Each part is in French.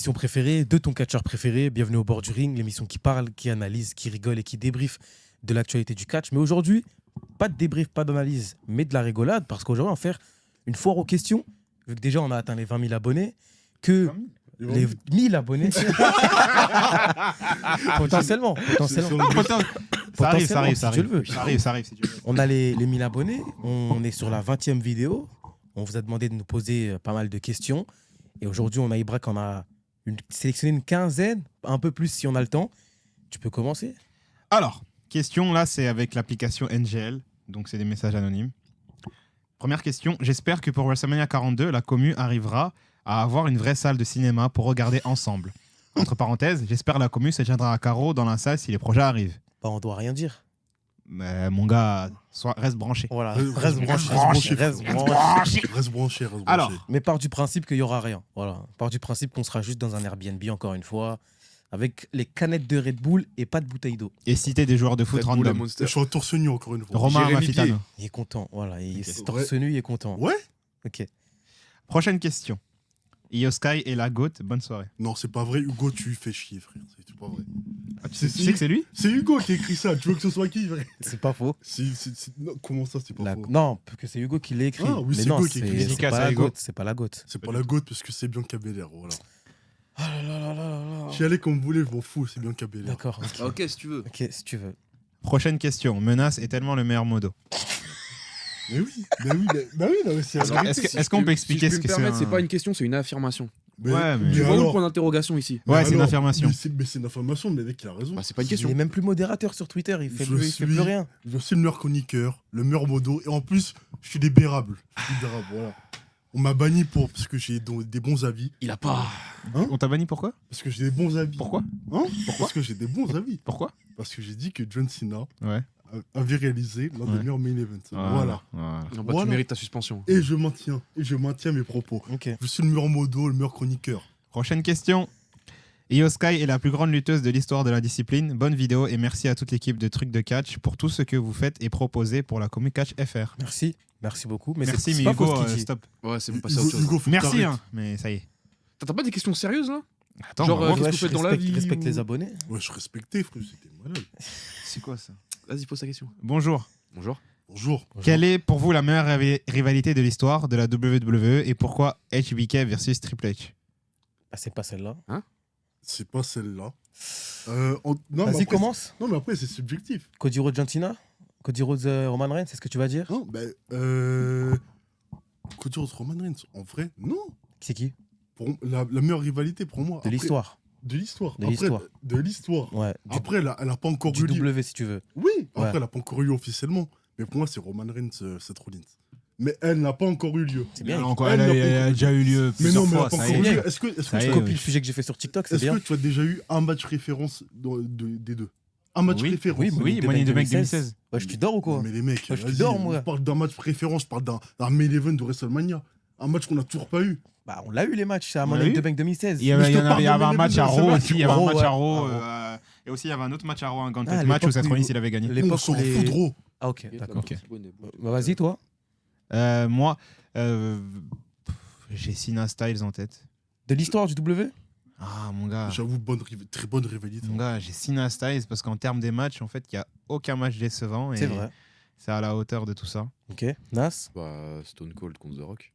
émission préférée de ton catcheur préféré. Bienvenue au bord du ring, l'émission qui parle, qui analyse, qui rigole et qui débriefe de l'actualité du catch. Mais aujourd'hui, pas de débrief, pas d'analyse, mais de la rigolade, parce qu'aujourd'hui, on va faire une foire aux questions, vu que déjà, on a atteint les 20 000 abonnés, que les 1000 abonnés... potentiellement. Ça arrive, si tu le veux. Ça arrive, si tu veux. On a les 1000 abonnés, on est sur la 20e vidéo. On vous a demandé de nous poser pas mal de questions. Et aujourd'hui, on a Ibra qui en a sélectionné une quinzaine, un peu plus si on a le temps. Tu peux commencer ? Alors, question, là, c'est avec l'application NGL. Donc, c'est des messages anonymes. Première question. J'espère que pour WrestleMania 42, la commu arrivera à avoir une vraie salle de cinéma pour regarder ensemble. Entre parenthèses, j'espère que la commu se tiendra à carreau dans la salle si les projets arrivent. Bah, on doit rien dire. Mais mon gars, reste branché. Voilà, Reste branché. Alors, mais part du principe qu'il n'y aura rien. Voilà. Part du principe qu'on sera juste dans un Airbnb, encore une fois, avec les canettes de Red Bull et pas de bouteille d'eau. et citer des joueurs de foot Red Bull et random. Monster. Je suis en torse nu encore une fois. Romain Jérémy Mafitano. Il est content. Voilà. Il Ok. est torse nu, il est content. Ouais. Ok. Prochaine question. Io Sky et la GOAT, bonne soirée. Non, c'est pas vrai. Hugo, tu fais chier, frère. C'est pas vrai. Ah, tu sais que c'est lui? C'est Hugo qui a écrit ça. Tu veux que ce soit qui, frère? C'est pas faux. Non, comment ça, c'est pas faux? Non, que c'est Hugo qui l'a écrit. Ah oui, mais c'est non, Hugo qui a écrit. c'est Dédicace pas à la Hugo. goat. C'est pas la goat. C'est pas la goutte parce que c'est Bianca Belair. Voilà. Ah là là là là là là. J'y allais comme vous voulez, je m'en fous, c'est Bianca Belair. D'accord. Ah, ok, si tu veux. Ok, si tu veux. Prochaine question. Menace est tellement le meilleur modo. Mais oui, non, mais c'est la vérité. Est-ce qu'on peut expliquer si ce je que peux me permettre, c'est c'est pas une question, c'est une affirmation. Ouais, mais- Tu vois le alors point d'interrogation ici. Ouais, Mais c'est une alors, affirmation. Mais c'est une affirmation, mais le mec, il a raison. Bah, c'est pas une Il question. est même plus modérateur sur Twitter. Il fait Je plus, il fait plus suis- rien. Je suis le meilleur chroniqueur, le meilleur modo, et en plus, je suis libérable. Voilà. On m'a banni parce que j'ai des bons avis. Il a pas. On t'a banni pourquoi? Parce que j'ai des bons avis. Pourquoi? Hein? Parce que j'ai des bons avis. Pourquoi? Parce que j'ai dit que John Cena Ouais. avait réalisé l'un des Ouais. meilleurs main events. Voilà. Non, bah, Voilà. Tu mérites ta suspension. Et je maintiens mes propos. Ok. Je suis le meilleur modo, le meilleur chroniqueur. Prochaine question. Io Sky est la plus grande lutteuse de l'histoire de la discipline. Bonne vidéo et merci à toute l'équipe de Trucs de Catch pour tout ce que vous faites et proposez pour la commu Catch FR. Merci. Merci beaucoup. Mais Merci, c'est mais pas faux Hugo, ce qu'il dit. stop. Ouais, c'est bon, passer à autre chose. Hugo, faut que Merci, t'arrêtes. hein, mais ça y est. T'as pas des questions sérieuses là? Attends, Genre, on va voir. qu'est-ce que vous faites dans la vie Respecte ou- les abonnés. Ouais, je respectais, frère, c'était malade. C'est quoi ça? Vas-y, pose ta question. Bonjour. Bonjour. Bonjour. Quelle est pour vous la meilleure rivalité de l'histoire de la WWE et pourquoi HBK versus Triple H? Ah, c'est pas celle-là. C'est pas celle-là. Non, mais Vas-y, après, commence. Non, mais après, c'est subjectif. Cody Rhodes, John Cena. Cody Rhodes, Roman Reigns, c'est ce que tu vas dire? Non, Cody Rhodes, Roman Reigns, en vrai, non. C'est qui? La meilleure rivalité pour moi. De l'histoire. De l'histoire. De Après, l'histoire. De l'histoire. Ouais. Après, elle a pas encore Du eu lieu. W, si tu veux. Oui, après, Ouais. elle a pas encore eu lieu officiellement. Mais pour moi, c'est Roman Reigns, Seth Rollins. Mais elle n'a pas encore eu lieu. C'est bien. Elle a déjà eu lieu Mais non, mais elle fois. a pas ça encore y eu est. lieu. Est-ce que Ça y tu est, as- Copie le sujet que j'ai fait sur TikTok, c'est est-ce bien. que tu as déjà eu un match référence des deux? Un match Oui, référence. oui, Oui, Money in the Bank 2016. Ouais, je te dors ou quoi? Mais les mecs, Ouais, je te vas-y, dors, moi. je parle d'un match préférence, je parle d'un main event de WrestleMania. Un match qu'on n'a toujours pas eu. Bah, on l'a eu les matchs à On Money l'a in eu the Bank 2016. Il y avait, Mais je te parle de un Money match à in the Raw Bank, aussi. Il y avait un Raw, match à ouais. Raw. Et aussi, il y avait un autre match à Raw, un Gauntlet Ah, à match où l'époque Seth où- Rollins il avait gagné. L'époque On où s'en les- fout trop. Ah, ok, d'accord. Ok. Bah, vas-y, toi. Moi, j'ai Cena Styles en tête. De l'histoire du W? Ah, mon gars. J'avoue, très bonne rivalité. Mon gars, j'ai Cena Styles parce qu'en termes des matchs, en fait, il n'y a aucun match décevant. Et C'est vrai. c'est à la hauteur de tout ça. Ok. Nas? Bah, Stone Cold contre The Rock.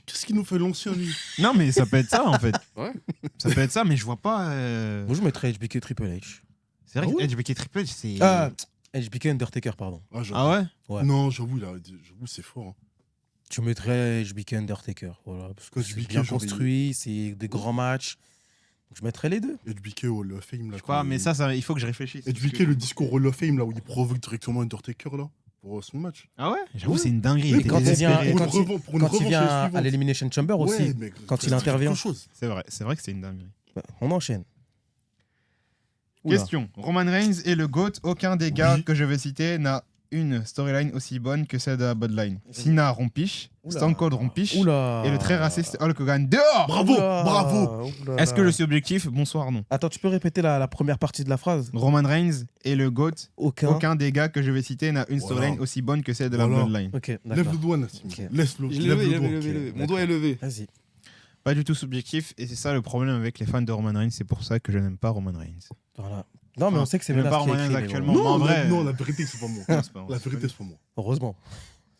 Qu'est-ce qui nous fait l'ancien, lui? Non, mais ça peut être ça, en fait. Ouais. Ça peut être ça, mais je vois pas. Moi, je mettrais HBK Triple H. C'est vrai Ah que ouais HBK Triple H, c'est. Ah, HBK Undertaker, pardon. j'avoue. Ah ouais? Ouais. Non, j'avoue, c'est fort. Hein. Tu mettrais HBK Undertaker. Voilà. Parce que c'est HBK, bien genre, construit, c'est des grands matchs. Donc, je mettrais les deux. HBK au Hall of Fame. Là, Je sais pas, mais ça, il faut que je réfléchisse. HBK, le discours Hall of Fame, là, où il provoque directement Undertaker, là, pour son match. Ah ouais? J'avoue, Ouais. c'est une dinguerie. Et Il était quand il vient- désespéré. Pour quand une il- revanche- pour une Quand il revanche vient à suivante. l'Elimination Chamber aussi. Ouais, mais quand il c'est intervient. quelque chose. C'est vrai que c'est une dinguerie. Bah, on enchaîne. Oula. Question. Roman Reigns est le GOAT. Aucun des gars Oui. que je vais citer n'a une storyline aussi bonne que celle de la Bloodline. Cena rompiche, Oula. Stone Cold rompiche Oula. et le très raciste Hulk Hogan dehors. Bravo, Oula. bravo. Oula. Est-ce que je suis objectif? Bonsoir, non. Attends, tu peux répéter la première partie de la phrase? Roman Reigns est le GOAT. Aucun. Aucun des gars que je vais citer n'a une storyline Voilà. aussi bonne que celle de la Voilà. Bloodline. Ok, Lève d'accord. le doigt, Nassim. Ok. Laisse-le. Je l'ai lève levé, le doigt. levé. Mon doigt est levé. Vas-y. Pas du tout subjectif, et c'est ça le problème avec les fans de Roman Reigns, c'est pour ça que je n'aime pas Roman Reigns. Voilà. Non, mais on sait que c'est Même Menas pas qui a Roman écrit. Reigns mais actuellement. bon. Non, en vrai. Non, la vérité, c'est pas moi. C'est pas vrai. La vérité, c'est pas moi. Heureusement.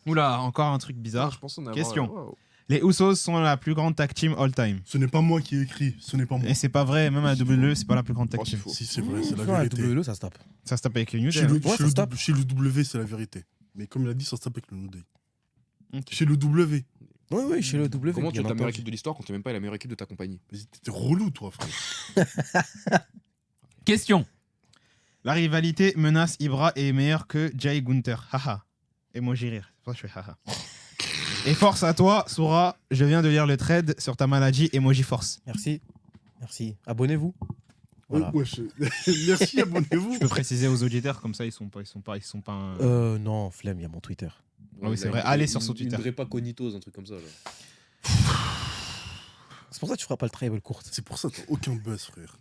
Oula, encore un truc bizarre. Je pense en avoir. Question. Waouh. Les Usos sont la plus grande tag team all time. Ce n'est pas moi qui ai écrit, ce n'est pas moi. Et c'est pas vrai, même à WWE, c'est pas la plus grande tag Oh, c'est team. faux. Si, c'est vrai, c'est la Non, la vérité. WLE, ça se tape. Ça se tape avec les New Chez Day. le, hein. Ouais, chez ça le se tape. chez le W, c'est la vérité. Mais comme il a dit, ça se tape avec le New Day. Ok. Chez le W. Oui, oui, chez le W. Comment tu es bien la meilleure entendu. équipe de l'histoire quand tu n'es même pas la meilleure équipe de ta compagnie? Vas-y, t'es relou, toi, frère. Question. La rivalité Menace Ibra est meilleure que Jay Gunther. Haha. Emoji rire. C'est pour ça que je fais haha. Et force à toi, Soura. Je viens de lire le thread sur ta maladie. Emoji force. Merci. Merci. Abonnez-vous. Voilà. Merci, abonnez-vous. Je peux préciser aux auditeurs comme ça, ils sont pas Non, flemme, il y a mon Twitter. Ah oui, il c'est a vrai. une- Allez sur une- son Twitter. Une vraie pas cognitos, un truc comme ça. Là. C'est pour ça que tu feras pas le tribal courte. C'est pour ça que t'as aucun buzz, frère.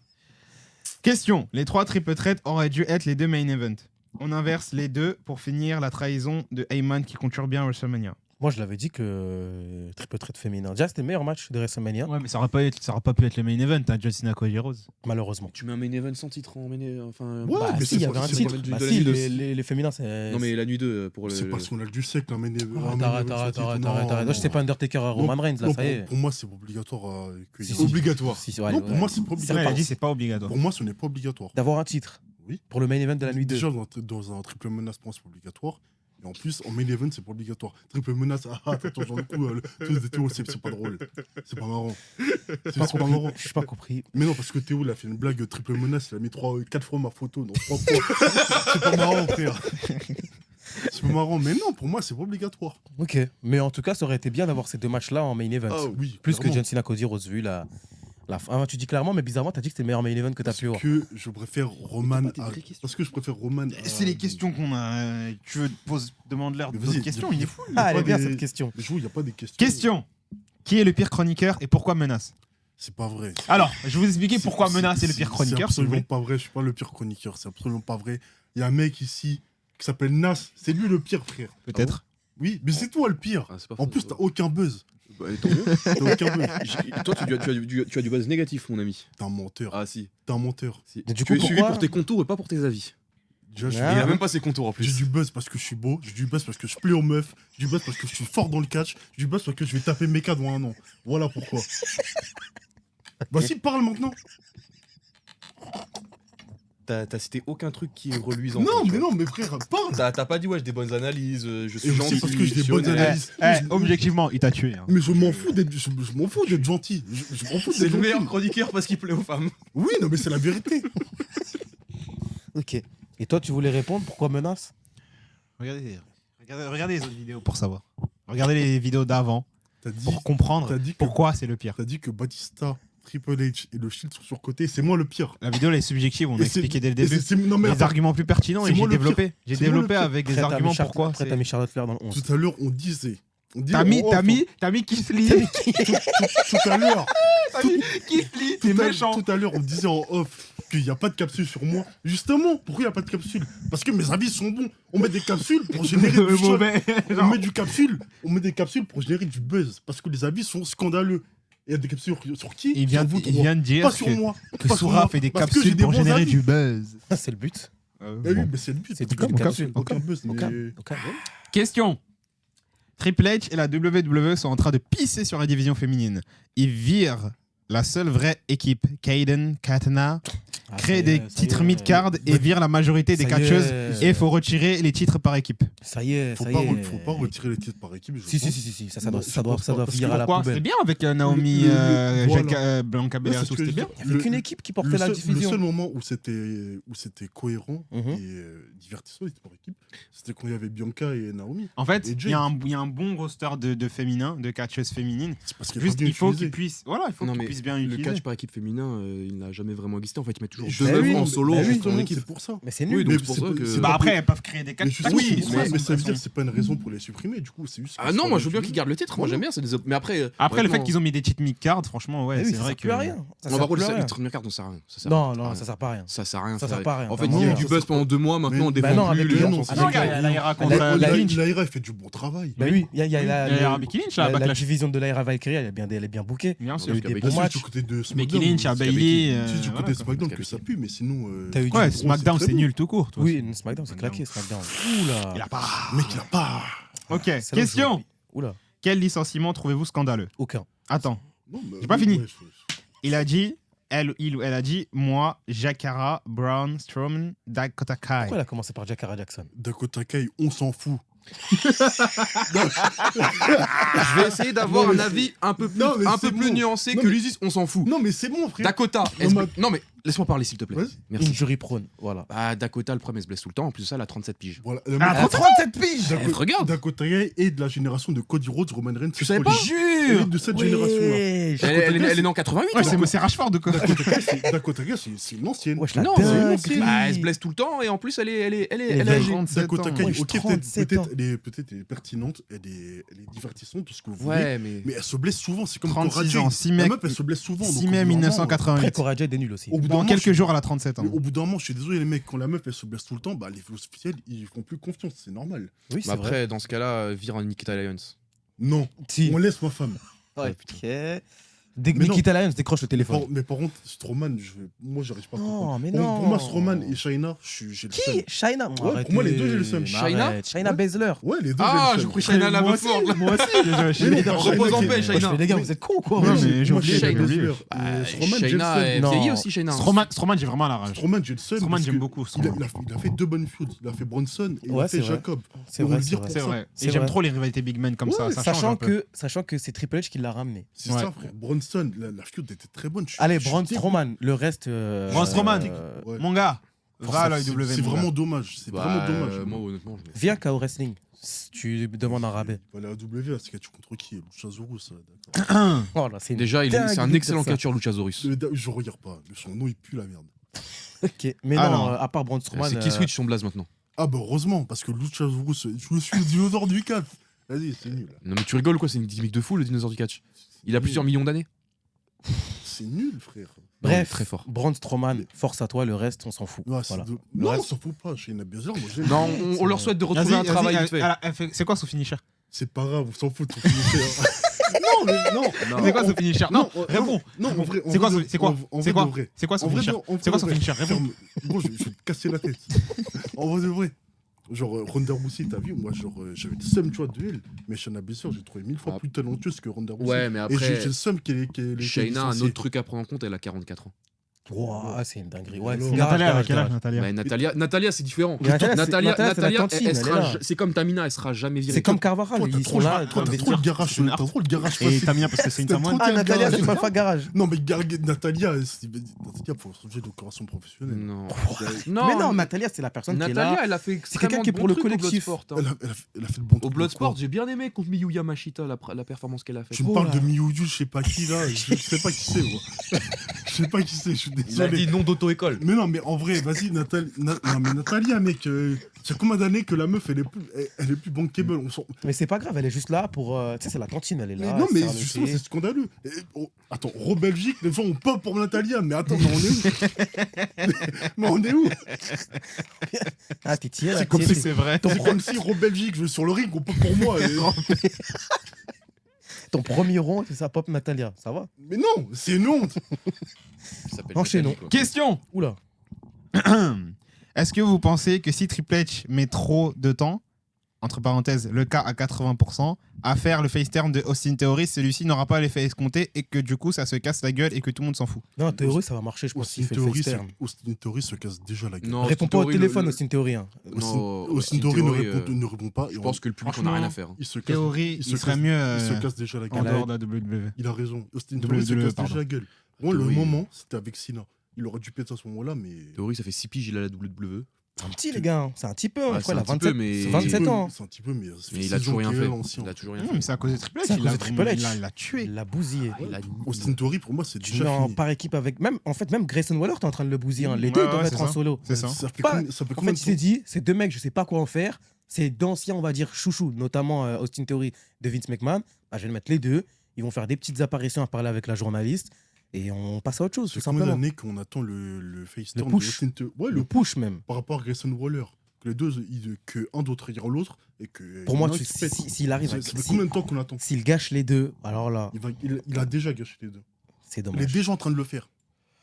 Question. Les 3 triple threats auraient dû être les 2 main events. On inverse les deux pour finir la trahison de Heyman qui conture bien WrestleMania. Moi, je l'avais dit que triple threat féminin. Déjà, c'était le meilleur match de WrestleMania, Ouais, mais ça aurait pas pu être le main event, hein, John Cena, Cody Rhodes. malheureusement. Tu mets un main event sans titre en main enfin. Ouais, Bah, mais si, il y c'est avait pas- un c'est titre. pas- Bah, de la si, nuit de- les féminins, c'est. Non mais la nuit 2 pour le. C'est parce qu'on a du sec, la main event. Arrête. Moi, je sais pas Undertaker à Roman Reigns, là, Non, ça y est. pour moi, c'est obligatoire. Si, si. Obligatoire. Si, si, Non, allez, pour ouais. moi, c'est pas Il a obligatoire. dit c'est pas obligatoire. Pour moi, ce n'est pas obligatoire. D'avoir un titre Oui. pour le main event de la nuit 2. Déjà, dans un triple menace, pour moi, c'est pas obligatoire. Et en plus, en main event, c'est pas obligatoire. Triple menace, attention, dans le coup, Théo, c'est pas drôle. C'est pas marrant. C'est pas marrant. Je suis pas compris. Mais non, parce que Théo, il a fait une blague triple menace, il a mis 4 fois ma photo dans 3 fois. C'est pas marrant, frère. C'est pas marrant, mais non, pour moi, c'est pas obligatoire. Ok. Mais en tout cas, ça aurait été bien d'avoir ces deux matchs-là en main event. Ah oui, Plus que clairement. John Cena, Cody Rhodes, vu la fin. Ah, tu dis clairement, mais bizarrement, t'as dit que c'était le meilleur main event que t'as Parce pu voir. que je préfère Roman. pas tes vraies questions. Parce que je préfère Roman. C'est les questions qu'on a. Tu veux demande-leur Mais d'autres vas-y, questions, il est fou. Ah, elle est pas bien des- cette question. Je il n'y a pas des questions. Question. Qui est le pire chroniqueur et pourquoi Menace? C'est pas vrai. Alors, je vais vous expliquer pourquoi C'est- Menace est le pire c'est chroniqueur, s'il vous absolument plaît. pas vrai, je suis pas le pire chroniqueur, c'est absolument pas vrai. Il y a un mec ici qui s'appelle Nas, c'est lui le pire, frère. Peut-être. Oui, mais c'est toi le pire. Ah, c'est pas En faux, plus, ça. t'as aucun buzz. Bah, tant mieux. T'as aucun buzz. Toi, tu as du buzz négatif, mon ami. T'es un menteur. Ah, si. T'es un menteur. si. Mais du Tu coup, es suivi pourquoi pour tes contours et pas pour tes avis. Déjà, Ah. Il a même pas ses contours en j'ai plus. du buzz parce que je suis beau, j'ai du buzz parce que je plais aux meufs, j'ai du buzz parce que je suis fort dans le catch, j'ai du buzz parce que je vais taper Mecha dans un an. Voilà pourquoi. Bah si, parle maintenant. T'as cité aucun truc qui est reluisant. Non, quoi, tu mais vois. non, mais frère, parle. T'as pas dit, ouais, j'ai des bonnes analyses, je suis Et gentil. aussi parce que j'ai des je suis bonnes honnête. analyses. Objectivement, il t'a tué. hein. Mais je m'en fous d'être gentil. Je m'en fous C'est d'être le meilleur gentil. chroniqueur parce qu'il plaît aux femmes. Oui, non, mais c'est la vérité. Ok. Et toi, tu voulais répondre pourquoi menace? Regardez les autres vidéos pour savoir. Regardez les vidéos d'avant T'as dit, pour comprendre t'as dit que pourquoi c'est le pire. T'as dit que Batista, Triple H et le Shield sont surcotés, c'est moi le pire. La vidéo elle est subjective, on a Et c'est- expliqué dès le et début. non, mais Des attends, arguments plus pertinents c'est et j'ai moi le pire. développé. J'ai C'est moi le développé pire. avec des Après, t'as arguments mis Charles- pourquoi. Après, c'est- t'as mis Charlotte Flair dans le 11. tout à l'heure, on disait. T'as mis Kisly. Tout à l'heure, Kisly, c'est méchant. tout à l'heure, on disait en off qu'il n'y a pas de capsule sur moi. Justement, pourquoi il n'y a pas de capsule? Parce que mes avis sont bons. On met des capsules pour générer du choc. Mauvais. On met des capsules pour générer du buzz. Parce que les avis sont scandaleux. Et il y a des capsules sur qui? Il vient Sur vous de trois. dire Pas sur moi. que Pas sur Soura moi. fait des Parce que capsules j'ai des pour bons générer avis. du buzz. C'est le but. Eh oui, mais c'est le but. C'est du Aucun coup, buzz. capsule. Aucun buzz. Aucun. mais- Aucun. Question. Triple H et la WWE sont en train de pisser sur la division féminine. Ils virent la seule vraie équipe, Kaden, Katana, Ah, créent ça y des est, ça y titres est. mid-card et virent la majorité des Ça y est. catcheuses. Et il faut retirer les titres par équipe. Ça y est, Faut ça y pas, est. faut pas retirer les titres par équipe. je Si, pense. si. Ça Non, doit, je ça doit, pense ça pas, doit parce finir que à la Pourquoi? poubelle. C'était bien avec Naomi, voilà. Blanca Ouais, Belair, c'est ce que c'était je bien. dis. Il n'y avait qu'une équipe qui portait Le la seul- diffusion. Le seul moment où c'était cohérent Mhm. et divertissant, c'était par équipe, c'était quand il y avait Bianca et Naomi. En fait, Et il Jade. y a un- il y, a un bon roster de féminins, de catcheuses féminines. C'est parce qu'il Juste, bien il faut utilisé. qu'ils puissent. Voilà, il faut Non, qu'ils mais puissent utilise bien Le utilisé. catch par équipe féminin, il n'a jamais vraiment existé. En fait, ils mettent toujours Mais deux bah meufs oui, en solo bah en oui, en justement, équipe. c'est pour ça. Mais c'est Oui, nul. donc Mais c'est pour c'est ça pas- que. c'est Bah pas- après, elles peuvent créer des Mais catchs. justement, Oui, c'est pour ça, mais- mais ça veut dire que c'est pas une raison pour les supprimer. Du coup, c'est juste. Ah non, moi je veux bien qu'ils gardent le titre. Moi j'aime bien. Mais après. Après, le fait honnêtement, qu'ils ont mis des cheat me cards, franchement, ouais, Eh oui, c'est ça vrai sert que. plus à rien. Ça Non, sert par contre, plus à les rien. premières cartes, on sert à rien. Ça sert Non, à non, rien. ça sert pas à rien. Ça sert à rien. Ça sert pas à rien. En fait, Vraiment, il y a eu du ça buzz sert pendant 2 mois. Maintenant, on Mais défend non, plus. avec Les le- gens non, sont avec Ah non, avec il y a l'Aira contre la- Becky Lynch. L'Aira, elle fait du bon travail. Bah oui, il y a Il y a Becky Lynch, la la Backlash. division de l'Aira Valkyrie, elle est bien bookée. Bien Il y sûr. a eu Parce des qu'avec bons Si, du matchs. côté de Becky SmackDown. Lynch, à parce qu'avec Bailey. Si, du voilà, côté de quoi. SmackDown, Parce que ça qu'avec- pue, mais sinon. T'as eu du- Ouais, c'est SmackDown, très c'est bon. nul tout court. toi. Oui, SmackDown, c'est claqué, SmackDown. Oula. Il a pas. Mec, il a pas. Ok, C'est là où question. je- Oula, Quel licenciement trouvez-vous scandaleux? aucun. Attends, Non, mais- J'ai pas fini. ouais, il a dit, il ou elle a dit, moi, Jakara, Brown, Strowman, Dakota Kai. Pourquoi elle a commencé par Jakara Jackson? Dakota Kai, on s'en fout. Je vais essayer d'avoir Non, un mais avis un peu plus, Non, mais un c'est peu plus bon. nuancé Non, que mais- l'Isis. On s'en fout. Non, mais c'est bon, frère. Dakota. Non, Non, mais laisse-moi parler, s'il te plaît. Vas-y. Merci. Injury prone, voilà. Bah, Dakota, le premier, elle se blesse tout le temps. En plus de ça, elle a 37 piges. Voilà. Elle a 37 piges. regarde. Dakota Kai est de la génération de Cody Rhodes, Roman Reigns. Tu savais Paul. pas Elle est de cette génération-là. Wesh. Elle est née en 88. Ouais, ou c'est Rashford de quoi? Dakota Kai, c'est une ancienne. Wesh, la Non, dinguerie. Bah, elle se blesse tout le temps et en plus, elle est est âgée. 37 Dakota ans. Kai, Wesh, ok, 37 ans. peut-être elle est pertinente, elle est divertissante, tout ce que vous voulez. Ouais, mais. Mais elle se blesse souvent, c'est comme 36 Cora Jade. ans, 6 La mai- meuf, elle se blesse souvent. 6 donc au mai bout d'un moment, Après, 1988. Cora Jade est nul aussi. Au bout d'un Dans moment, quelques je- jours, elle a 37 ans. Au bout d'un moment, je suis désolé, les mecs, quand la meuf elle se blesse tout le temps, bah, les officiels ils font plus confiance, c'est normal. Oui, Mais c'est vrai. après, dans ce cas-là, vire un Nikita Lyons. Non, Si. on laisse ma femme. Ouais, putain. ok. Dès que Mais non. Nikita Lyons décroche le téléphone. Mais par contre, Strowman, moi j'arrive pas à comprendre. Non, mais Pour non. moi, Strowman et Shayna, j'ai le seum. Qui Shayna Ouais, pour moi, les deux, j'ai le seum. Shayna Shayna Ouais. Baszler. Ouais, les deux, Ah, j'ai je le crois seum. Shayna la Moi meuf aussi, forte. moi aussi, Mais non, Shayna. Repose en Shayna, paix, qui- Shayna. Wesh, mais les gars, vous êtes cons quoi. Non, mais j'ai Moi, oublié, Shayna j'ai oublié. Baszler. Bah, Strowman, j'ai le Shayna seum. est Non. vieillie aussi, Shayna. Strowman, j'ai vraiment la rage. Strowman, j'ai le seum. Strowman, parce j'aime que beaucoup. Il Strowman. a fait deux bonnes feuds. Il a fait Bronson et il Ouais, a fait c'est vrai. Jacob. C'est On va vrai, le c'est dire vrai. pour C'est ça. vrai. C'est Et j'aime vrai. trop les rivalités big men comme ça. Ouais, Ça change un Sachant peu. que c'est Triple H qui l'a ramené. C'est Ouais. ça, frère. Bronson, la feud était très bonne. Allez, Je suis Braun dégoûté. Strowman, le reste. Braun Strowman. Ouais. Mon gars, va à C'est l'IW. c'est vraiment dommage. C'est vraiment dommage. Moi, honnêtement, je m'en fous. Viens KO Wrestling. Si tu demandes un rabais. Bah, la W, c'est catch contre qui Luchasaurus, d'accord. Oh là, c'est une Déjà, c'est un dinguerie de excellent dire ça. catcheur, Luchasaurus. Je regarde pas. Son nom, il pue la merde. Ok. Mais Alors, non, à part Braun Strowman. C'est qui switch son blaze maintenant. Ah, bah heureusement, parce que Luchasaurus, je suis le dinosaure du 4. Vas-y, c'est nul. Non, mais tu rigoles ou quoi? C'est une gimmick de fou, le dinosaure du catch. Il a plusieurs millions d'années. C'est nul, frère. Non, Bref, très fort. Braun Strowman, force à toi, le reste, on s'en fout. Ouais, c'est Voilà. de- Le Non, reste- on s'en fout pas. Chez Nabiazer, moi j'aime. Non, on leur souhaite de retrouver un travail vite fait. C'est quoi son finisher? C'est pas grave, on s'en fout de son finisher. Non, mais non. C'est quoi son finisher? Non, réponds. Non, en vrai. C'est quoi son- c'est quoi En C'est vrai quoi de vrai. C'est quoi son En vrai finisher? de- en vrai C'est quoi de son vrai. finisher? Réponds. Bon, je vais te casser la tête. En vrai de vrai. Genre, Ronda Rousey, t'as vu, moi, genre, j'avais le seum, tu vois, de elle. Mais Shayna Baszler, j'ai trouvé 1000 fois Ah. plus talentueuse que Ronda Rousey. Ouais, mais Et j'ai après, le seum qu'elle est. Shayna a un autre truc à prendre en compte, elle a 44 ans. Ouah, c'est une dinguerie. Ouais, Alors, c'est Natalia, garage, avec quel âge, garage. Natalia? Bah, Natalia, c'est différent. Mais Natalia, Natalia, c'est la cantine, elle elle sera est là. c'est comme Tamina, elle sera jamais virée. C'est comme Carvajal, Toi, t'as ils trop sont là. toi, t'as trop le garage. C'est une T'as trop le garage Et facile. Tamia parce que c'est une T'as Samoane. trop- Ah, Natalia, c'est pas garage. Non, mais Natalia, faut changer d'opération professionnelle. Non. Mais non, Natalia, c'est la personne qui est Natalia, là. elle a fait C'est quelqu'un extrêmement qui est de pour bons le trucs au collectif. Bloodsport, hein. Elle a fait le bon Au truc. Bloodsport, j'ai bien aimé contre Miyu Yamashita la performance qu'elle a faite. Tu me parles de Miyu, je sais pas qui là. Je sais pas qui c'est, moi. Je sais pas qui c'est, je suis Il a désolé. dit nom d'auto-école. Mais non, mais en vrai, vas-y, non, mais Natalia, mec, c'est combien d'années que la meuf, elle est plus bankable Mais c'est pas grave, elle est juste là pour. Tu sais, c'est la cantine, elle est Mais là. non, mais elle sert le justement, thé. c'est scandaleux. Attends, Belgique, les gens ont pop pour Natalia, mais attends, mais on est où? Mais on est où? Ah, t'es tiré, C'est là, comme t'es- si- C'est vrai. C'est comme si Belgique, je vais sur le ring, on pop pour moi. Ton premier rond, c'est ça, pop Natalia. Ça va? Mais non, c'est une honte. Enchaînons. Question. Oula. Est-ce que vous pensez que si Triple H met trop de temps, entre parenthèses, le cas à 80%, à faire le face turn de Austin Theory, celui-ci n'aura pas l'effet escompté et que du coup ça se casse la gueule et que tout le monde s'en fout? Non, théorie, ça va marcher, je pense, s'il fait le face turn. Austin Theory se casse déjà la gueule. Non, Réponds Austin pas au Theory, téléphone, le- Austin Theory. Hein. Non, Austin Theory ne répond pas. Je pense que le public en a rien à faire. Il se casse. Théorie, il se serait casse- mieux Il se casse déjà la en gueule. dehors de la WWE. Il a raison. Austin WWE, Theory se casse pardon. déjà la gueule. Moi, le Theory. moment, c'était avec Cena. Il aurait dû péter à ce moment-là, mais. Théorie, ça fait 6 piges, il a la WWE. Un petit, les gars. C'est un petit peu. Ouais, Quoi, il a c'est un petit peu, 27, mais- c'est 27 ans. C'est un petit peu, mais Mais il a toujours rien fait. Il a toujours rien fait. Mais c'est à cause de Triple H. C'est à cause de Triple H. Il l'a tué. Il l'a bousillé. Il a- Austin Theory, pour moi, c'est Tu déjà mets en fini. par équipe avec. Même Grayson Waller, t'es en train de le bousiller. Hein. Les Ouais, deux ouais, doivent c'est être en ça. solo. C'est ça. Ça fait Pas- combien- ça fait En combien fait, de il s'est temps dit, ces deux mecs, je sais pas quoi en faire. C'est d'anciens, on va dire, chouchous, notamment Austin Theory de Vince McMahon. Bah, je vais le mettre les deux. Ils vont faire des petites apparitions à parler avec la journaliste. Et on passe à autre chose, tout C'est combien simplement. d'années qu'on attend le face turn push. de Austin Theory. Ouais, Le push même. par rapport à Grayson Waller. Que les deux, que un doit trahir l'autre et que. Pour il y moi, en a un qui pète. s'il arrive, Ça fait combien de temps qu'on attend s'il gâche les deux, alors là, il a déjà gâché les deux. c'est Il est dommage. déjà en train de le faire.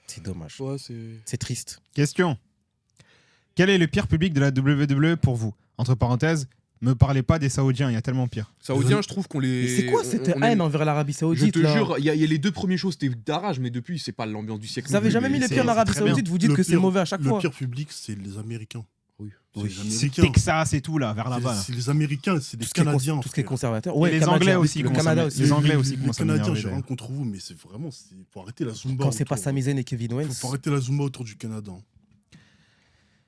C'est dommage. Ouais, c'est. C'est triste. Question. Quel est le pire public de la WWE pour vous? Entre parenthèses, me parlez pas des Saoudiens, il y a tellement pire. Saoudiens, je trouve qu'on les. Mais c'est quoi cette on haine aime- envers l'Arabie Je Saoudite te là jure, il y a les deux premiers shows, c'était d'arrache, mais depuis, c'est pas l'ambiance du siècle. Vous avez non plus, jamais mis mais les c'est- pieds en Arabie très bien. Saoudite, vous dites Le que c'est pire- mauvais à chaque Le fois. pire public, c'est les Américains. Oui. C'est Oui. les C'est Américains. Texas et tout là, vers là-bas. là. C'est les Américains, c'est les Tout ce qui est Canadiens. tout ce qui est frère. conservateur. Ouais, les Canadiens, Anglais aussi, le commencent à Canada mettre- aussi. les Anglais aussi Les commencent à Canadiens, m'énerver, j'ai rien d'ailleurs. contre vous, mais c'est vraiment. Faut arrêter la Zumba. Quand c'est pas autour. Sami Zayn et Kevin Owens. Faut arrêter la Zumba autour du Canada.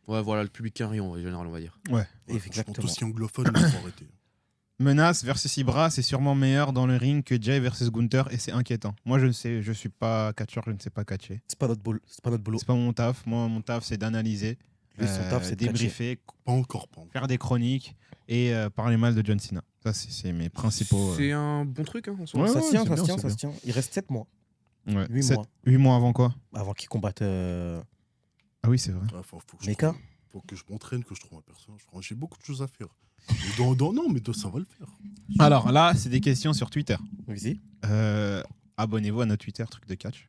Ouais, voilà, le public carré en général, on va dire. Ouais, Exactement. Tout ce qui est anglophone, il faut arrêter. Menace versus Ibra, c'est sûrement meilleur dans le ring que Jay versus Gunther et c'est inquiétant. Moi, je ne sais, je suis pas catcheur, je ne sais pas catcher. C'est pas notre boulot. C'est pas notre boulot. C'est pas mon taf. Moi, mon taf, c'est d'analyser, Lui, son taf, c'est de catcher. débriefer, Pas encore, pas encore. faire des chroniques et parler mal de John Cena. Ça, c'est mes principaux. C'est un bon truc, hein, en soi. Ouais, Ça se tient, c'est ça bien, se tient, c'est ça bien. se tient. Il reste 7 mois. Ouais. 8 Sept- mois 8 mois avant quoi? avant qu'il combatte Ah oui, c'est vrai. Ouais, faut que Meka. faut que je m'entraîne, que je trouve un personnage. J'ai beaucoup de choses à faire. Mais non, mais ça va le faire. Alors là, c'est des questions sur Twitter. Vas-y. Abonnez-vous à notre Twitter, truc de catch.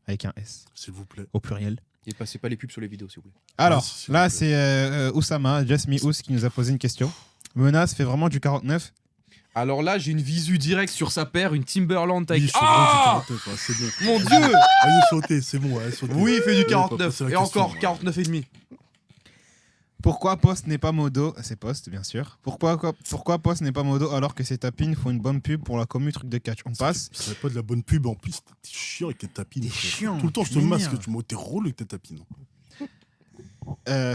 Avec un S, S'il vous plaît. au pluriel. Et passez pas les pubs sur les vidéos, s'il vous plaît. Alors, s'il vous là, plaît. c'est Oussama, Just Me Ous, qui nous a posé une question. Menace fait vraiment du 49. Alors là, j'ai une visu directe sur sa paire, une Timberland Oui, avec. je suis Ah vraiment du 49, ouais, c'est bon. Mon dieu Allez sauter, c'est bon, allez sauter. Oui, il fait du Ouais, pas 49. passer la Et question, encore, ouais. 49 et demi. Pourquoi Post n'est pas modo? C'est Post, bien sûr. Pourquoi Post n'est pas modo alors que ses tapines font une bonne pub pour la commu truc de catch? On passe. Ce serait pas de la bonne pub, en plus, t'es chiant avec tes tapines. T'es frère. chiant, Tout le temps, je tu te m'énerves. masque, t'es relou avec tes tapines.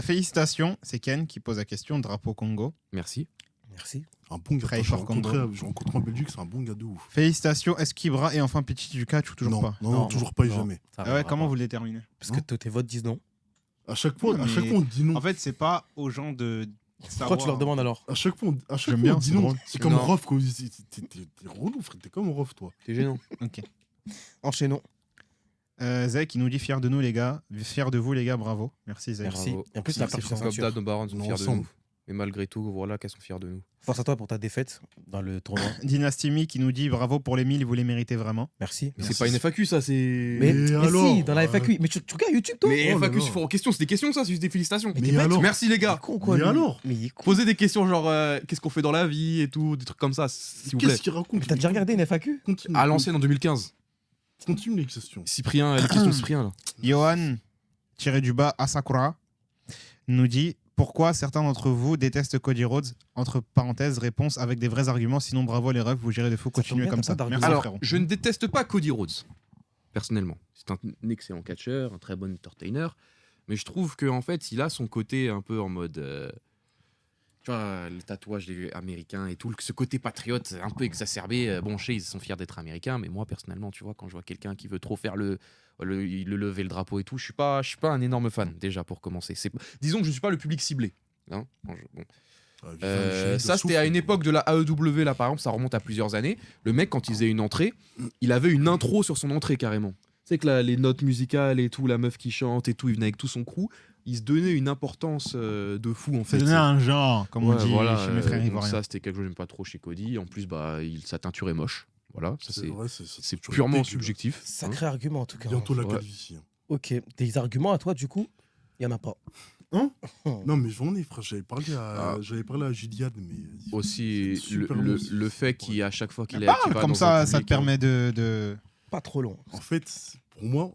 Félicitations, c'est Ken qui pose la question. Drapeau Congo. Merci. Merci. Un bon gars. Très J'ai fort rencontré, Congo. j'ai rencontré en Belgique, c'est un bon gars de ouf. Félicitations. Est-ce qu'Ibra est enfin petit du catch ou toujours non, pas? non, toujours pas et non. jamais. Ça Ah ouais, arrivera comment pas. vous le déterminez? Parce que tes votes disent non. À chaque fois, Ouais, à chaque mais- fois on dit non. En fait, c'est pas aux gens de. Pourquoi tu leur demandes alors À chaque fois, J'aime on bien, dit c'est non. drôle. C'est comme Non. Rof, quoi. T'es relou, frère. T'es comme Rof, toi. C'est gênant. Ok. Enchaînons. Zay qui nous dit fier de nous, les gars. Fier de vous, les gars. Bravo. Merci, Zay. Merci. Bravo. Et en plus, Si, la c'est perche sa Comme ceinture. Dad, nos barons sont On est fiers de ensemble. nous. Et malgré tout, voilà qu'elles sont fiers de nous. Force à toi pour ta défaite dans le tournoi. Dynasty Me qui nous dit bravo pour les 1000, vous les méritez vraiment. Merci. Mais Merci. c'est pas une FAQ, ça, c'est. Mais, Mais mais alors, si, dans la FAQ. Mais tu regardes YouTube, toi Mais Oh là FAQ, là. c'est fort en question. C'est des questions, ça, c'est juste des félicitations. Mais alors Merci, les Il est gars. con, quoi, Mais lui. alors Mais il est con. Posez des questions genre qu'est-ce qu'on fait dans la vie et tout, des trucs comme ça, s'il vous plaît. Qu'est-ce qu'il raconte Mais t'as déjà regardé une FAQ Continue. À l'ancienne en 2015. Continue les questions. Cyprien, les questions de Cyprien, là. Johan, tiré du bas, Asakura, nous dit pourquoi certains d'entre vous détestent Cody Rhodes. Entre parenthèses, réponse avec des vrais arguments. Sinon, bravo les refs, vous gérez de fou. Ça Continuez tombe bien, comme t'as ça. pas Merci, d'argument. Alors, frérot. je ne déteste pas Cody Rhodes, personnellement. C'est un excellent catcheur, un très bon entertainer, mais je trouve qu'en fait, il a son côté un peu en mode... tu vois, le tatouage américain et tout, ce côté patriote un peu exacerbé. Bon, je sais, ils sont fiers d'être américains, mais moi, personnellement, tu vois, quand je vois quelqu'un qui veut trop faire le lever le drapeau et tout, je suis pas un énorme fan, déjà, pour commencer. Disons que je ne suis pas le public ciblé. Hein, bon. Ça, c'était à une époque de la AEW, là, par exemple, ça remonte à plusieurs années. Le mec, quand il faisait une entrée, il avait une intro sur son entrée, carrément. Tu sais que là, les notes musicales et tout, la meuf qui chante et tout, il venait avec tout son crew. Il se donnait une importance de fou, en fait. C'est donné un genre, comme on Ouais, dit voilà, chez mes frères donc ivoiriens. ça, c'était quelque chose que j'aime pas trop chez Cody. En plus, bah, sa teinture est moche. Voilà, ça, c'est vrai, purement dégueulasse. subjectif. hein. Sacré argument, en tout cas. Bientôt la Ouais. calvitie. hein. Ok. Des arguments à toi, du coup Il y en a pas. Hein Oh. Non, mais j'en ai, frère. J'avais parlé Ah. à Gillian, mais. Aussi, C'est le, super le- long, c'est le fait super qu'à chaque fois qu'il Parle, qu'il va comme dans ça, un ça te public, hein. permet de... Pas trop long. En fait, pour moi,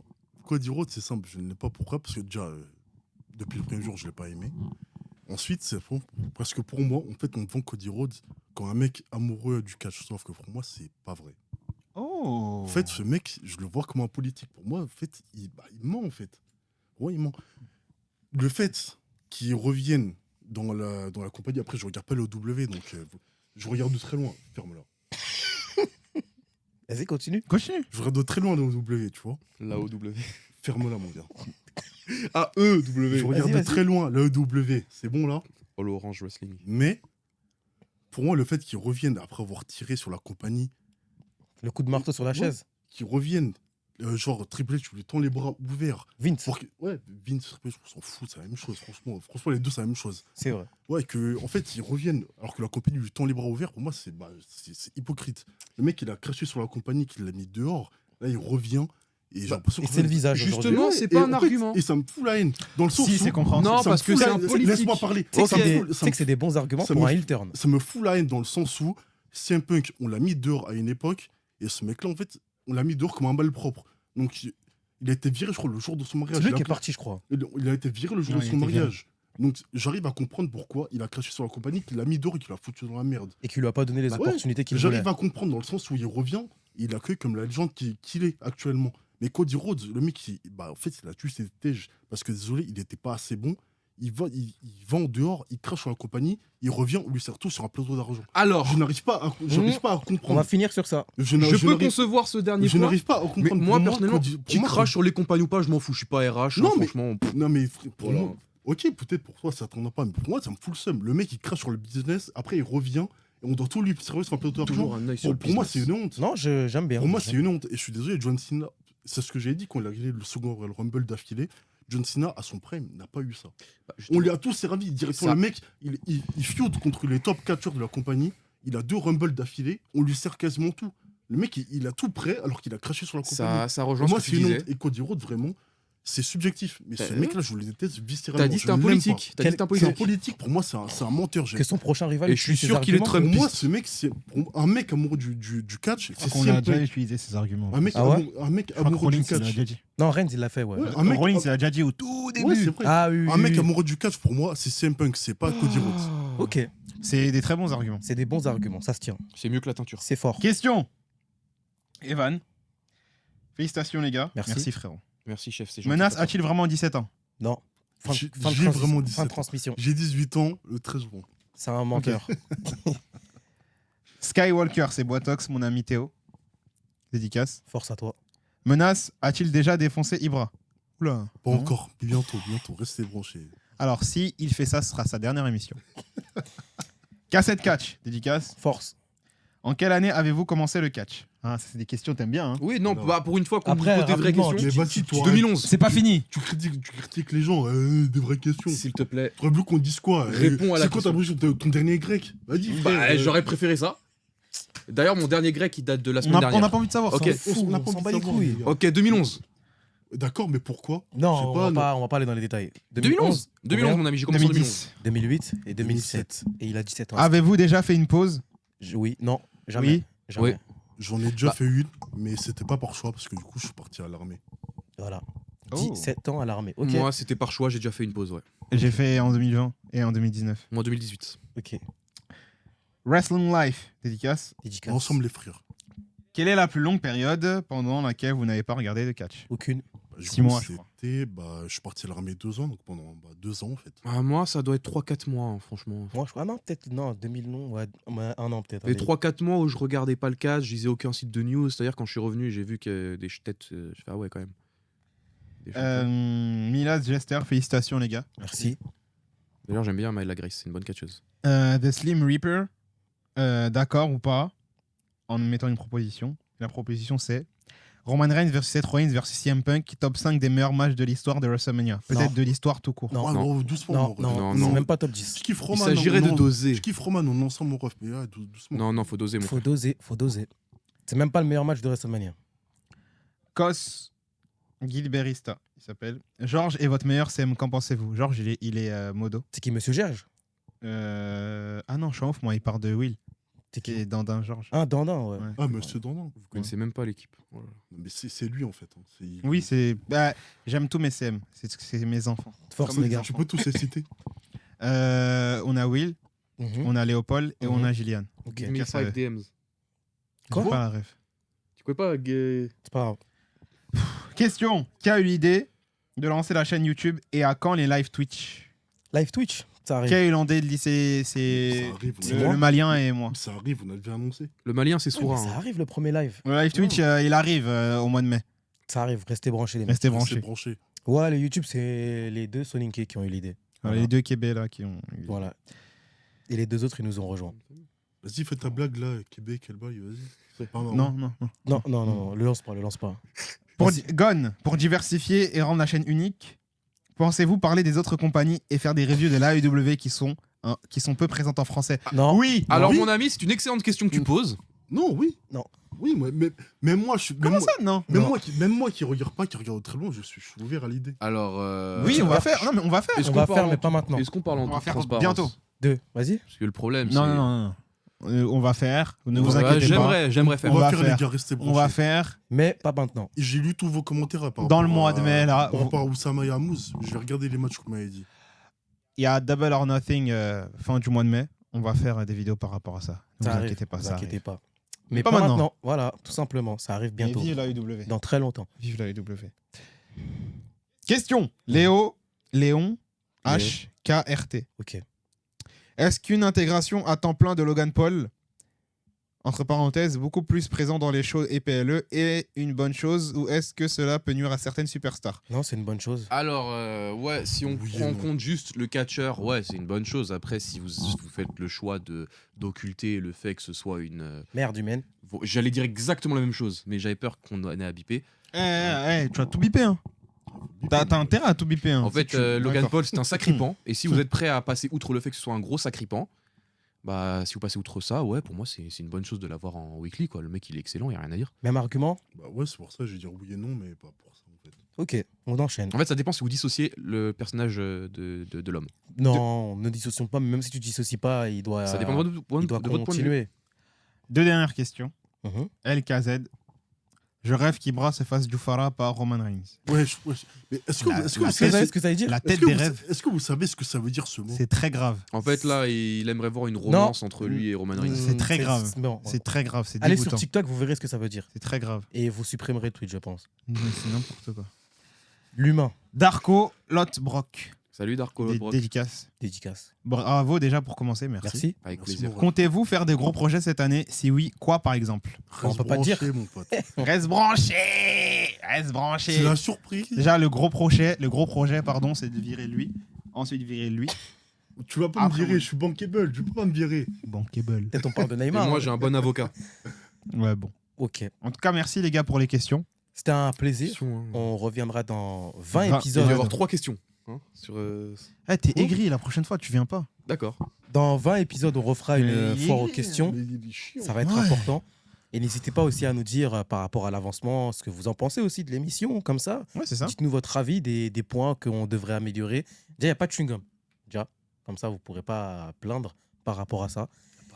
Cody Rhodes, c'est simple. Je ne l'ai pas pourquoi parce que déjà, depuis le premier jour, je ne l'ai pas aimé. Ensuite, parce que pour moi, en fait, on vend Cody Rhodes comme un mec amoureux du catch. Sauf que pour moi, c'est pas vrai. Oh. En fait, ce mec, je le vois comme un politique. Pour moi, en fait, il ment, en fait. Ouais, il ment. Le fait qui reviennent dans la compagnie. Après, je regarde pas le W, donc je regarde de très loin. Ferme-la. Vas-y, continue. Continue. Je regarde de très loin le W, tu vois. La OW. Ferme-la, mon gars. EW. Je regarde de Vas-y. très loin le W. C'est bon, là. Oh, l'Orange Wrestling. Mais, pour moi, le fait qu'ils reviennent après avoir tiré sur la compagnie, Le coup de marteau sur la Ouais. chaise. qu'ils reviennent, genre Triple H, tu lui tends les bras ouverts. Vince, Ouais, Vince, Triple H, on s'en fout, c'est la même chose, franchement. Franchement, les deux, c'est la même chose. c'est vrai. Ouais, que, en fait, ils reviennent alors que la compagnie lui tend les bras ouverts. Pour moi, c'est hypocrite. Le mec, il a craché sur la compagnie, qu'il l'a mis dehors. Là, il revient. Et j'ai l'impression Et qu'en c'est le fait- visage Justement, aujourd'hui. non, c'est pas et un en fait, argument. Et ça me fout la haine. Dans le sens Si, où. c'est compréhensible. Non, ça me parce que fout c'est la un haine. politique. Laisse-moi parler. Tu sais que Ça c'est me des- fout- tu ça sais me que c'est des bons arguments ça pour me un fout- heel turn. Ça me fout la haine dans le sens où CM Punk, on l'a mis dehors à une époque, et ce mec-là, en fait, on l'a mis dehors comme un malpropre. Donc, il a été viré, je crois, le jour de son mariage. C'est lui Il a- qui est parti, je crois. il a été viré le jour Ouais, de il son a été viré. mariage. Donc, j'arrive à comprendre pourquoi il a craché sur la compagnie, qu'il l'a mis dehors et qu'il l'a foutu dans la merde. Et qui lui a pas donné les Bah ouais, opportunités qu'il voulait. J'arrive à comprendre dans le sens où il revient, il accueille comme la légende qu'il est actuellement. Mais Cody Rhodes, le mec, en fait, il a tué ses tèges parce que désolé, il n'était pas assez bon. Il va en dehors, il crache sur la compagnie, il revient, on lui sert tout sur un plateau d'argent. Alors, Je n'arrive pas à On va comprendre. finir sur ça. Je je n'a- je peux n'arrive- concevoir ce dernier je point. n'arrive pas à comprendre. Mais Pour moi, personnellement, pour qui moi, crache sur les compagnies ou pas, je m'en fous. Je suis pas RH. Non, mais- franchement. Non, mais pour Voilà. moi, ok, peut-être pour toi, ça t'en a pas, mais pour moi, ça me fout le seum. Le mec, il crache sur le business, après, il revient, et on doit tout lui servir sur un plateau Toujours d'argent. un œil sur le Pour moi, c'est business. une honte. Non, j'aime bien. Pour moi, c'est une honte. Et je suis désolé, John Cena, c'est ce que j'ai dit quand il a gagné le second Royal Rumble d'affilée. John Cena, à son prime, n'a pas eu ça. Bah, On justement. lui a tous servi directement. Ça. Le mec, il feud contre les top catcheurs de la compagnie. Il a 2 Rumble d'affilée. On lui sert quasiment tout. Le mec, il a tout prêt alors qu'il a craché sur la compagnie. Ça rejoint Pour moi, ce que c'est tu une disais. honte. Et Cody Rhodes, vraiment, c'est subjectif. Mais ce Bah, mec-là, je le déteste viscéralement. T'as dit que Je c'était un l'aime politique. T'as dit que c'était un pas. C'est un politique. politique. Pour moi, c'est un menteur. Que son prochain rival. Et je suis utilise ses sûr qu'il est arguments. Pour moi, Trumpiste. ce mec, c'est un mec amoureux du catch. Je C'est crois qu'on a CM déjà Punk. utilisé ces arguments. Un mec, Ah ouais un mec Je crois que amoureux Rollins, du il l'a catch. déjà dit. Non, Reigns, il l'a fait, ouais. Ouais, un mec, Rollins, il l'a déjà dit au tout début. ouais, c'est vrai. Ah oui. Un mec oui. amoureux du catch, pour moi, c'est CM Punk, c'est pas Cody Rhodes. Ok, C'est des très bons arguments. c'est des bons arguments, ça se tient. C'est mieux que la teinture. C'est fort. Question. Evan. Félicitations, les gars. Merci. frérot. Merci, chef. c'est gentil. Menace a-t-il vraiment 17 ans? Non. Fin, J'ai fin de j'ai transi- vraiment fin 17 de transmission. J'ai 18 ans le 13 juin. C'est un menteur. Skywalker, c'est Boitox, mon ami Théo. Dédicace. Force à toi. Menace a-t-il déjà défoncé Ibra? Oula. Pas Non. encore, mais bientôt, restez branchés. Alors, si il fait ça, ce sera sa dernière émission. Cassette catch, dédicace. Force. En quelle année avez-vous commencé le catch? Ah, ça, c'est des questions, t'aimes bien. Hein. Oui, non, Non. bah, pour une fois qu'on Après, pose des vraies rapidement, questions. Mais vas-y, toi. 2011. C'est pas fini. Tu critiques les gens, des vraies questions. S'il te plaît. Tu aurais voulu qu'on dise quoi Réponds à la C'est quoi ta question. version, ton dernier grec Vas-y, Bah, frère. j'aurais préféré ça. D'ailleurs, mon dernier grec, il date de la On semaine n'a dernière. pas envie de savoir. Ok. ça. Fou, n'a on pas s'en envie bat de les savoir, couilles. les gars. Ok, 2011. D'accord, mais pourquoi Non, Je sais on pas, va pas aller dans les détails. 2011. 2011, mon ami, j'ai commencé en 2011. 2008 et 2007. Et il a 17 ans. Avez-vous déjà fait une pause? Oui, non, jamais. Oui. Jamais. Oui. J'en ai déjà Bah. fait une, mais c'était pas par choix parce que du coup, je suis parti à l'armée. Voilà. Oh. 17 ans à l'armée. Ok. Moi, c'était par choix, j'ai déjà fait une pause, ouais. J'ai fait en 2020 et en 2019. Moi, 2018. Ok. Wrestling Life, dédicace. Dédicace. Ensemble, les frères. Quelle est la plus longue période pendant laquelle vous n'avez pas regardé de catch? Aucune. Bah, du 6 coup, mois, je crois. c'était, je suis parti à l'armée 2 ans, donc pendant 2 ans en fait. Ah, moi, ça doit être 3-4 mois, hein, franchement. Moi, je crois. Ah non, peut-être. Non, 2000, non. Ouais, un an peut-être. Les allez. 3-4 mois où je regardais pas le catch, je lisais aucun site de news. C'est-à-dire, quand je suis revenu, j'ai vu que des têtes. Je fais, ah ouais, quand même. Des champions. Milad Jester, félicitations les gars. Merci. D'ailleurs, j'aime bien Myla Grace, c'est une bonne catcheuse. The Slim Reaper, d'accord ou pas, en mettant une proposition. La proposition c'est Roman Reigns versus Seth Rollins versus CM Punk, top 5 des meilleurs matchs de l'histoire de WrestleMania. Peut-être Non. de l'histoire tout court. Non, Ouais, non. gros, doucement. Non, mon ref. non, non, c'est non. même pas top 10. Je kiffe Il Roman. s'agirait de non, doser. Je kiffe Roman, on ensemble, mon ref, mais doucement. Non, non, faut doser, mon Faut frère. doser, faut doser. C'est même pas le meilleur match de WrestleMania. Cos Gilberista, il s'appelle. Georges est votre meilleur CM, qu'en pensez-vous? Georges, il est modo. C'est qui, Monsieur Gerge? Ah non, je suis off, moi, il part de Will. C'est Qui qui? est Dandin Georges. Ah, Dandan, ouais. Ouais. Ah, monsieur Dandan. Vous connaissez même pas l'équipe. Voilà. Mais c'est lui en fait. Hein. Oui, c'est. Bah, j'aime tous mes CM, c'est mes enfants. Force, Comme les gars. Tu peux tous les citer. On a Will, Mhm. on a Léopold et on Mhm. a Gillian. Ok. Give me Casse, 5 DMs. Quoi J'ai pas la ref. Tu connais pas C'est pas grave. Question. Qui a eu l'idée de lancer la chaîne YouTube et à quand les live Twitch? Live Twitch, ça arrive. K-Hollandais de lycée, c'est Ça arrive, C'est le, moi. le malien et moi. Ça arrive, on a déjà annoncé. Le malien, c'est Ouais, mais Soura. ça hein. arrive le premier live. Le live Twitch, il arrive au mois de mai. Ça arrive, restez branchés les mecs. Restez C'est branchés. branché. Ouais, le YouTube, c'est les deux Soninké qui ont eu l'idée. Voilà, les deux Québécois là qui ont. Voilà. Et les deux autres, ils nous ont rejoints. Vas-y, fais ta blague là, Québec, quel bail, vas-y. Pardon. Non, non, non. Non, le lance pas. Pour diversifier et rendre la chaîne unique, pensez-vous parler des autres compagnies et faire des reviews de l'AEW qui sont peu présentes en français? Non. Oui. Alors, Oui. mon ami, c'est une excellente question que tu poses. Non, oui. Non. Oui, mais même moi, je suis. Comment même ça, non? moi, même moi qui regarde pas, qui regarde très loin, je suis ouvert à l'idée. Alors. Oui, on va faire. Non, mais on va faire. est-ce On qu'on va parle faire, en mais pas tout- maintenant. Est-ce qu'on parle en On va toute faire transparence bientôt. Deux, vas-y. Parce que le problème, Non, c'est. non, non, non. On va faire. Ne vous Ouais, inquiétez pas. J'aimerais faire. On On va va faire, faire. les gars, restez branchés. On va faire Mais pas maintenant. Et j'ai lu tous vos commentaires là, par dans le rapport mois de mai là. Par rapport à Oussama et Hamouz. Je vais regarder les matchs que vous m'avez dit. Il y a Double or Nothing fin du mois de mai. On va faire des vidéos par rapport à ça. Ne Ça vous arrive, inquiétez pas. vous Ça inquiétez arrive. pas. Mais Pas pas maintenant. maintenant. Voilà, tout simplement. Ça arrive Mais bientôt. vive l'AEW. Dans très longtemps. Vive l'AEW. Question. Léon HKRT. Ok. Est-ce qu'une intégration à temps plein de Logan Paul, entre parenthèses, beaucoup plus présent dans les shows et PLE, est une bonne chose ou est-ce que cela peut nuire à certaines superstars? Non, c'est une bonne chose. Alors, ouais, si on Oui et prend en non. compte juste le catcheur, ouais, c'est une bonne chose. Après, si vous faites le choix d'occulter le fait que ce soit une. Merde humaine. J'allais dire exactement la même chose, mais j'avais peur qu'on en ait à biper. Tu vas tout biper, hein. T'as intérêt à tout biper, hein. En fait, Logan D'accord. Paul, c'est un sacripant. Et si vous êtes prêt à passer outre le fait que ce soit un gros sacripant, bah, si vous passez outre ça, ouais, pour moi, c'est une bonne chose de l'avoir en weekly, quoi. Le mec, il est excellent, il n'y a rien à dire. Même argument. Bah ouais, c'est pour ça, je vais dire oui et non, mais pas pour ça en fait. Ok, on enchaîne. En fait, ça dépend si vous dissociez le personnage de l'homme. Non, ne dissocions pas, mais même si tu dissocies pas, il doit, Ça dépend de votre point il doit de vue. continuer. Deux dernières questions. Mhm. LKZ. Je rêve qu'Ibra se fasse Jufara par Roman Reigns. Ouais, mais est-ce que, La- est-ce que la vous Est-ce que vous savez savez, ce que ça veut dire La est-ce tête que des vous- rêves. est-ce que vous savez ce que ça veut dire ce mot? C'est très grave. En fait, là, il aimerait voir une romance entre lui et Roman Reigns. C'est très grave. Bon, C'est très grave. C'est allez sur dégoûtant. TikTok, vous verrez ce que ça veut dire. C'est très grave. Et vous supprimerez le tweet, je pense. C'est n'importe quoi. L'humain, Darko Lotbrock. Salut Darko Lodbrok. Dédicace. dédicace. Bravo déjà pour commencer, merci. Merci. Avec Merci, plaisir. mon ref. Comptez-vous faire des gros projets cette année? Si oui, quoi par exemple? On peut pas dire. Branché, mon pote. Reste branché. Reste C'est branché. la surprise. Déjà le gros projet, pardon, c'est de virer lui. Ensuite virer lui. Tu vas pas Après, me virer, oui. je suis bankable, tu peux pas me virer. Bankable. Peut-être on parle de Et Neymar. moi, hein. j'ai un bon avocat. Ouais, bon. Ok. En tout cas, merci les gars pour les questions. C'était un plaisir. Question, hein. On reviendra dans 20 Vingt- Il va y épisodes. avoir 3 questions. Hein, sur, Eh, t'es aigri, la prochaine fois, tu viens pas. D'accord. Dans 20 épisodes, on refera une Mais foire aux il est- questions. Mais il est chiant. Ça va être Ouais. important. Et n'hésitez pas aussi à nous dire par rapport à l'avancement ce que vous en pensez aussi de l'émission, comme ça. Ouais, c'est ça. Dites-nous votre avis des points qu'on devrait améliorer. Déjà, il n'y a pas de chewing-gum. Déjà, comme ça, vous ne pourrez pas plaindre par rapport à ça.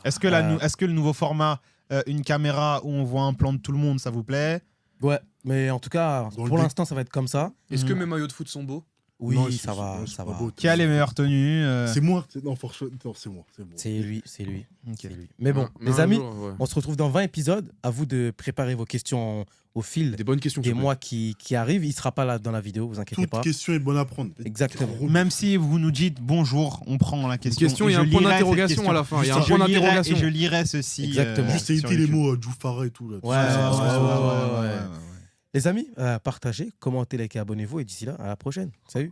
Est-ce que, est-ce que le nouveau format, une caméra où on voit un plan de tout le monde, ça vous plaît? Ouais, mais en tout cas, Dans le pour dé- l'instant, ça va être comme ça. Est-ce que Mhm. mes maillots de foot sont beaux? Oui, Non, ça va, c'est ça pas va. beau. Qui a les meilleures tenues C'est moi. Non, franchement, non, c'est moi. C'est moi. C'est lui, c'est lui. Ok. c'est lui. Mais bon, Mais les un amis, jour, ouais. on se retrouve dans 20 épisodes. À vous de préparer vos questions au fil Des bonnes questions. des s'il vous plaît. mois qui arrivent. Il ne sera pas là dans la vidéo, vous inquiétez Toute pas. question est bonne à prendre. Exactement. Même si vous nous dites bonjour, on prend la question. Question, et il y a je un point lirai cette d'interrogation question. à la fin. Il y a un Et je point lirai- d'interrogation. Et je lirai ceci. Exactement. Juste sur éviter les YouTube. mots Djoufara et tout. Là. Ouais, ouais. Les amis, partagez, commentez, likez, abonnez-vous. Et d'ici là, à la prochaine. Salut.